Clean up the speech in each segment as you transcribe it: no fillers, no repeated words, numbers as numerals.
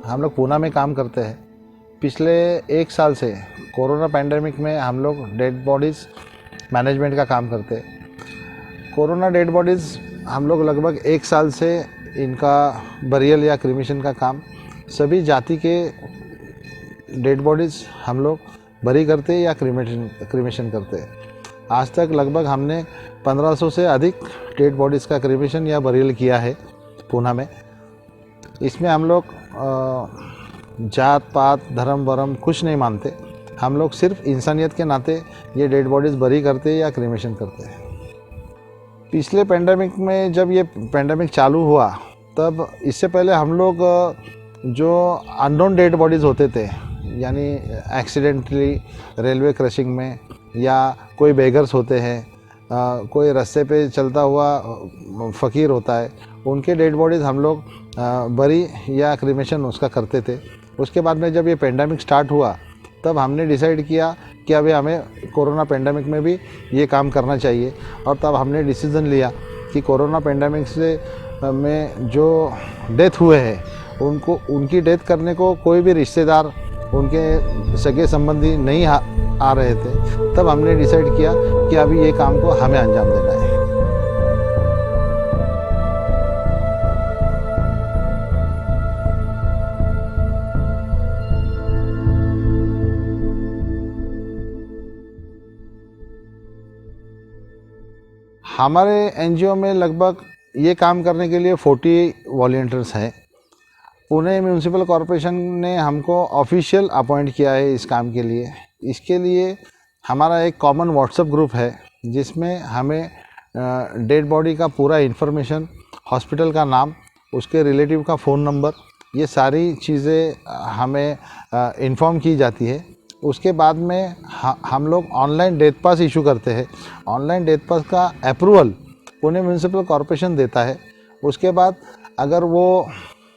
हम लोग पूना में काम करते हैं। पिछले 1 साल से कोरोना पैंडेमिक में हम लोग डेड बॉडीज़ मैनेजमेंट का काम करते हैं। कोरोना डेड बॉडीज़ हम लोग लगभग 1 साल से इनका बरियल या क्रीमेशन का काम, सभी जाति के डेड बॉडीज़ हम लोग बरी करते हैं या क्रीमेशन करते हैं। आज तक लगभग हमने 1500 से अधिक डेड बॉडीज़ का क्रीमेशन या बरियल किया है पूना में। इसमें हम लोग जात पात धर्म वरम कुछ नहीं मानते। हम लोग सिर्फ इंसानियत के नाते ये डेड बॉडीज़ बरी करते हैं या क्रीमेशन करते हैं। पिछले पेंडेमिक में जब ये पेंडेमिक चालू हुआ, तब इससे पहले हम लोग जो अननोन डेड बॉडीज़ होते थे, यानी एक्सीडेंटली रेलवे क्रशिंग में, या कोई बेगर्स होते हैं, कोई रास्ते पे चलता हुआ फ़कीर होता है, उनके डेड बॉडीज़ हम लोग बरी या क्रीमेशन उसका करते थे। उसके बाद में जब ये पेंडेमिक स्टार्ट हुआ, तब हमने डिसाइड किया कि अभी हमें कोरोना पेंडेमिक में भी ये काम करना चाहिए। और तब हमने डिसीज़न लिया कि कोरोना पेंडेमिक से में जो डेथ हुए हैं, उनकी डेथ करने को कोई भी रिश्तेदार, उनके सगे संबंधी नहीं आ रहे थे। तब हमने डिसाइड किया कि अभी ये काम को हमें अंजाम देना है। हमारे एनजीओ में लगभग ये काम करने के लिए 40 वॉलंटियर्स हैं। पुणे म्यूनिसिपल कॉरपोरेशन ने हमको ऑफिशियल अपॉइंट किया है इस काम के लिए। इसके लिए हमारा एक कॉमन व्हाट्सएप ग्रुप है, जिसमें हमें डेड बॉडी का पूरा इन्फॉर्मेशन, हॉस्पिटल का नाम, उसके रिलेटिव का फ़ोन नंबर, ये सारी चीज़ें हमें इन्फॉर्म की जाती है। उसके बाद में हम लोग ऑनलाइन डेथ पास इशू करते हैं। ऑनलाइन डेथ पास का अप्रूवल पुणे म्यूनिसिपल कॉरपोरेशन देता है। उसके बाद अगर वो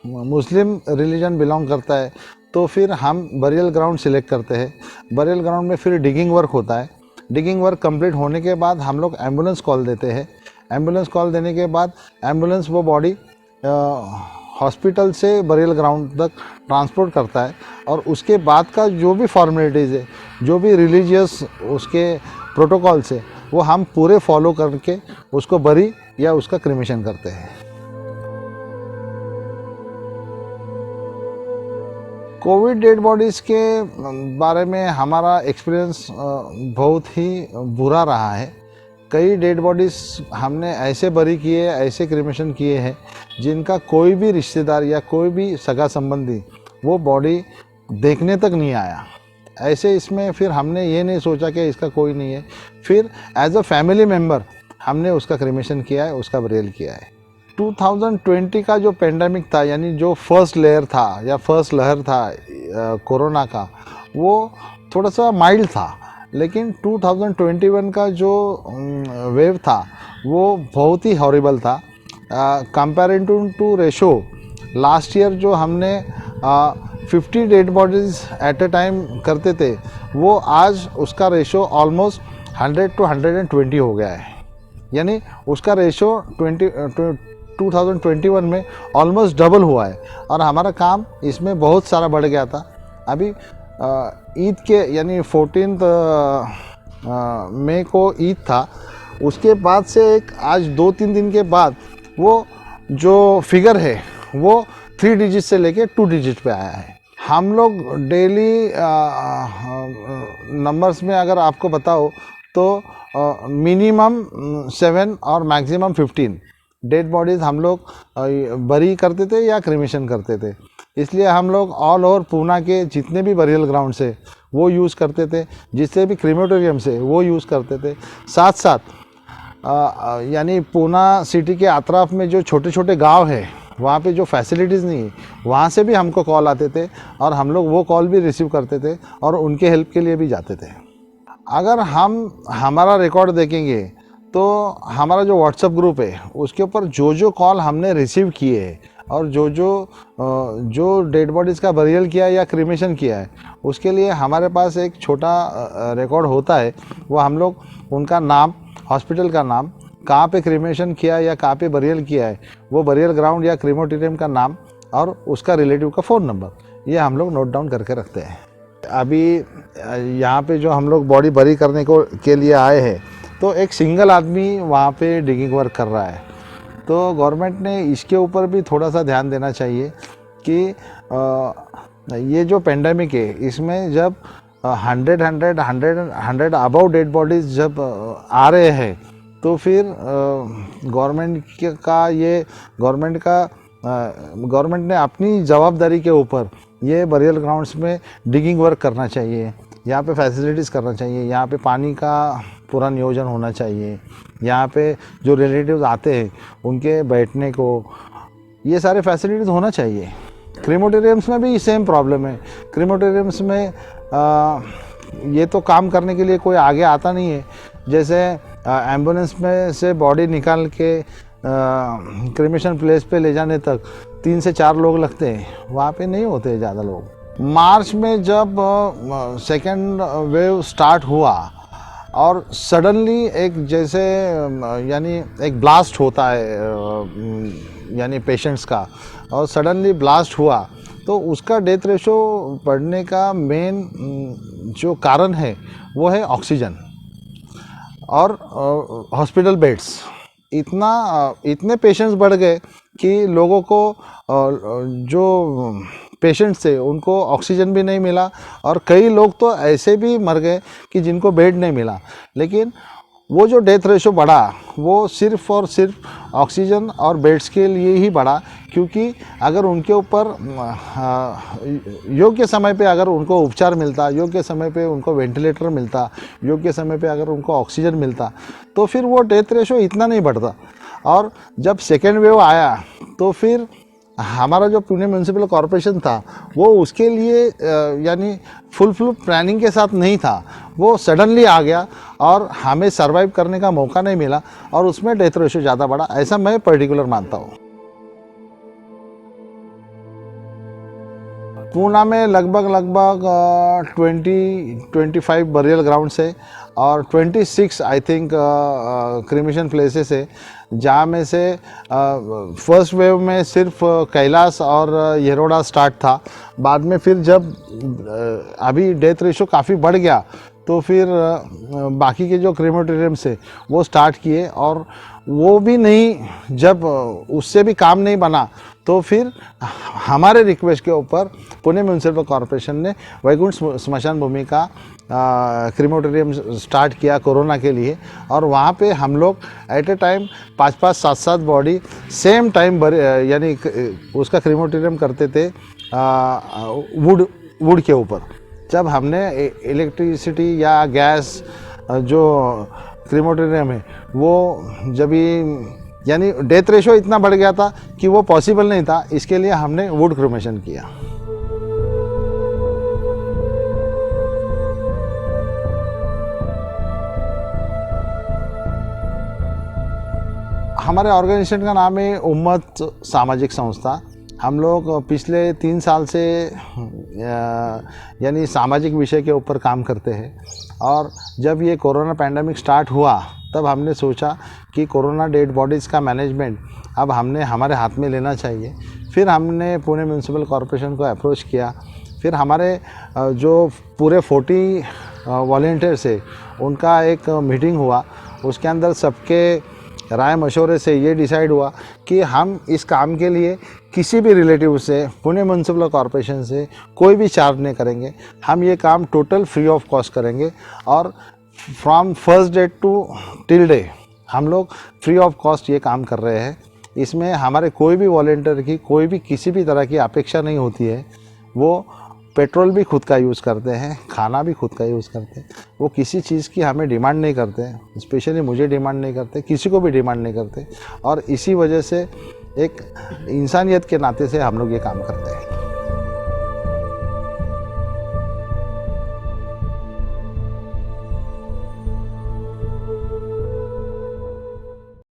मुस्लिम रिलीजन बिलोंग करता है, तो फिर हम बरियल ग्राउंड सिलेक्ट करते हैं। बरियल ग्राउंड में फिर डिगिंग वर्क होता है। डिगिंग वर्क कंप्लीट होने के बाद हम लोग एम्बुलेंस कॉल देते हैं। एम्बुलेंस कॉल देने के बाद एम्बुलेंस वो बॉडी हॉस्पिटल से बरियल ग्राउंड तक ट्रांसपोर्ट करता है। और उसके बाद का जो भी फॉर्मेलिटीज़ है, जो भी रिलीजियस उसके प्रोटोकॉल्स है, वो हम पूरे फॉलो करके उसको बरी या उसका क्रीमेशन करते हैं। कोविड डेड बॉडीज़ के बारे में हमारा एक्सपीरियंस बहुत ही बुरा रहा है। कई डेड बॉडीज़ हमने ऐसे बरी किए, ऐसे क्रीमेशन किए हैं, जिनका कोई भी रिश्तेदार या कोई भी सगा संबंधी वो बॉडी देखने तक नहीं आया। ऐसे इसमें फिर हमने ये नहीं सोचा कि इसका कोई नहीं है। फिर एज अ फैमिली मेम्बर हमने उसका क्रीमेशन किया है, उसका बरियल किया है। 2020 का जो पेंडेमिक था, यानी जो फर्स्ट लेयर था या फर्स्ट लहर था कोरोना का, वो थोड़ा सा माइल्ड था। लेकिन 2021 का जो वेव था, वो बहुत ही हॉरिबल था। Comparative to ratio, last year जो हमने 50 dead bodies at a time करते थे, वो आज उसका रेशो ऑलमोस्ट 100 to 120 हो गया है। यानी उसका रेशो 2021 में ऑलमोस्ट डबल हुआ है। और हमारा काम इसमें बहुत सारा बढ़ गया था। अभी ईद के यानी 14 मई को ईद था, उसके बाद से एक आज 2-3 दिन के बाद वो जो फिगर है वो 3 डिजिट से लेके 2 डिजिट पे आया है। हम लोग डेली नंबर्स में अगर आपको बताओ तो मिनिमम 7 और मैक्सिमम 15 डेड बॉडीज़ हम लोग बरी करते थे या क्रीमेशन करते थे। इसलिए हम लोग ऑल ओवर पूना के जितने भी बरियल ग्राउंड से वो यूज़ करते थे, जितने भी क्रीमेटोरियम से वो यूज़ करते थे। साथ साथ यानी पूना सिटी के अतराफ में जो छोटे छोटे गांव है, वहाँ पे जो फैसिलिटीज़ नहीं है, वहाँ से भी हमको कॉल आते थे और हम लोग वो कॉल भी रिसीव करते थे और उनके हेल्प के लिए भी जाते थे। अगर हम हमारा रिकॉर्ड देखेंगे तो हमारा जो व्हाट्सएप ग्रुप है, उसके ऊपर जो कॉल हमने रिसीव किए हैं और जो डेड बॉडीज़ का बरियल किया या क्रीमेशन किया है, उसके लिए हमारे पास एक छोटा रिकॉर्ड होता है। वो हम लोग उनका नाम, हॉस्पिटल का नाम, कहाँ पे क्रीमेशन किया या कहाँ पे बरियल किया है, वो बरियल ग्राउंड या क्रीमेटोरियम का नाम और उसका रिलेटिव का फ़ोन नंबर, ये हम लोग नोट डाउन करके रखते हैं। अभी यहाँ पे जो हम लोग बॉडी बरी करने के लिए आए हैं, तो एक सिंगल आदमी वहाँ पे डिगिंग वर्क कर रहा है। तो गवर्नमेंट ने इसके ऊपर भी थोड़ा सा ध्यान देना चाहिए कि ये जो पेंडेमिक है, इसमें जब 100 अबव डेड बॉडीज़ जब आ रहे हैं, तो फिर गवर्नमेंट ने अपनी जवाबदारी के ऊपर ये बरियल ग्राउंड्स में डिगिंग वर्क करना चाहिए, यहाँ पे फैसिलिटीज़ करना चाहिए, यहाँ पे पानी का पूरा नियोजन होना चाहिए, यहाँ पे जो रिलेटिव्स आते हैं उनके बैठने को ये सारे फैसिलिटीज़ होना चाहिए। क्रीमेटोरियम्स में भी सेम प्रॉब्लम है। क्रीमेटोरियम्स में ये तो काम करने के लिए कोई आगे आता नहीं है। जैसे एम्बुलेंस में से बॉडी निकाल के क्रीमेशन प्लेस पे ले जाने तक 3 से 4 लोग लगते हैं, वहाँ पे नहीं होते ज़्यादा लोग। मार्च में जब सेकेंड वेव स्टार्ट हुआ और सडनली एक जैसे यानी एक ब्लास्ट होता है यानी पेशेंट्स का, और सडनली ब्लास्ट हुआ, तो उसका डेथ रेशो बढ़ने का मेन जो कारण है वो है ऑक्सीजन और हॉस्पिटल बेड्स। इतने पेशेंट्स बढ़ गए कि लोगों को जो पेशेंट्स थे उनको ऑक्सीजन भी नहीं मिला, और कई लोग तो ऐसे भी मर गए कि जिनको बेड नहीं मिला। लेकिन वो जो डेथ रेशो बढ़ा वो सिर्फ़ और सिर्फ ऑक्सीजन और बेड्स के लिए ही बढ़ा, क्योंकि अगर उनके ऊपर योग्य समय पे अगर उनको उपचार मिलता, योग्य समय पे उनको वेंटिलेटर मिलता, योग्य समय पे अगर उनको ऑक्सीजन मिलता, तो फिर वो डेथ रेशो इतना नहीं बढ़ता। और जब सेकेंड वेव आया तो फिर हमारा जो पुणे म्यूनसिपल कॉरपोरेशन था वो उसके लिए यानी फुल प्लानिंग के साथ नहीं था, वो सडनली आ गया और हमें सरवाइव करने का मौका नहीं मिला, और उसमें डेथ रेशो ज़्यादा बढ़ा, ऐसा मैं पर्टिकुलर मानता हूँ। पूना में लगभग 20-25 बरियल ग्राउंड्स है और 26 आई थिंक क्रीमेशन प्लेसेस है, जहाँ में से फर्स्ट वेव में सिर्फ कैलाश और येरोडा स्टार्ट था। बाद में फिर जब अभी डेथ रेशो काफ़ी बढ़ गया तो फिर बाकी के जो क्रीमेटोरियम्स है वो स्टार्ट किए, और वो भी नहीं, जब उससे भी काम नहीं बना तो फिर हमारे रिक्वेस्ट के ऊपर पुणे म्यूनसिपल कॉरपोरेशन ने वैकुंठ स्मशान भूमि का क्रीमेटोरियम स्टार्ट किया कोरोना के लिए। और वहाँ पे हम लोग at a time 5-5, 7-7 body same time यानी उसका क्रीमेटोरियम करते थे वुड के ऊपर। जब हमने इलेक्ट्रिसिटी या गैस जो क्रीमेटोरियम है वो जब यानी डेथ रेशो इतना बढ़ गया था कि वो पॉसिबल नहीं था, इसके लिए हमने वुड क्रीमेशन किया। हमारे ऑर्गेनाइजेशन का नाम है उम्मत सामाजिक संस्था। हम लोग पिछले 3 साल से यानी सामाजिक विषय के ऊपर काम करते हैं, और जब ये कोरोना पैंडेमिक स्टार्ट हुआ तब हमने सोचा कि कोरोना डेड बॉडीज़ का मैनेजमेंट अब हमने हमारे हाथ में लेना चाहिए। फिर हमने पुणे म्यूनसिपल कॉरपोरेशन को अप्रोच किया। फिर हमारे जो पूरे 40 वॉलंटियर्स है उनका एक मीटिंग हुआ, उसके अंदर सबके राय मशवरे से ये डिसाइड हुआ कि हम इस काम के लिए किसी भी रिलेटिव से, पुणे म्यूनसिपल कॉरपोरेशन से कोई भी चार्ज नहीं करेंगे। हम ये काम टोटल फ्री ऑफ कॉस्ट करेंगे, और from first day to till day हम लोग फ्री ऑफ कॉस्ट ये काम कर रहे हैं। इसमें हमारे कोई भी वॉलंटियर की कोई भी किसी भी तरह की अपेक्षा नहीं होती है। वो पेट्रोल भी खुद का यूज़ करते हैं, खाना भी खुद का यूज़ करते हैं। वो किसी चीज़ की हमें डिमांड नहीं करते, स्पेशली मुझे डिमांड नहीं करते, किसी को भी डिमांड नहीं करते, और इसी वजह से एक इंसानियत के नाते से हम लोग ये काम करते हैं।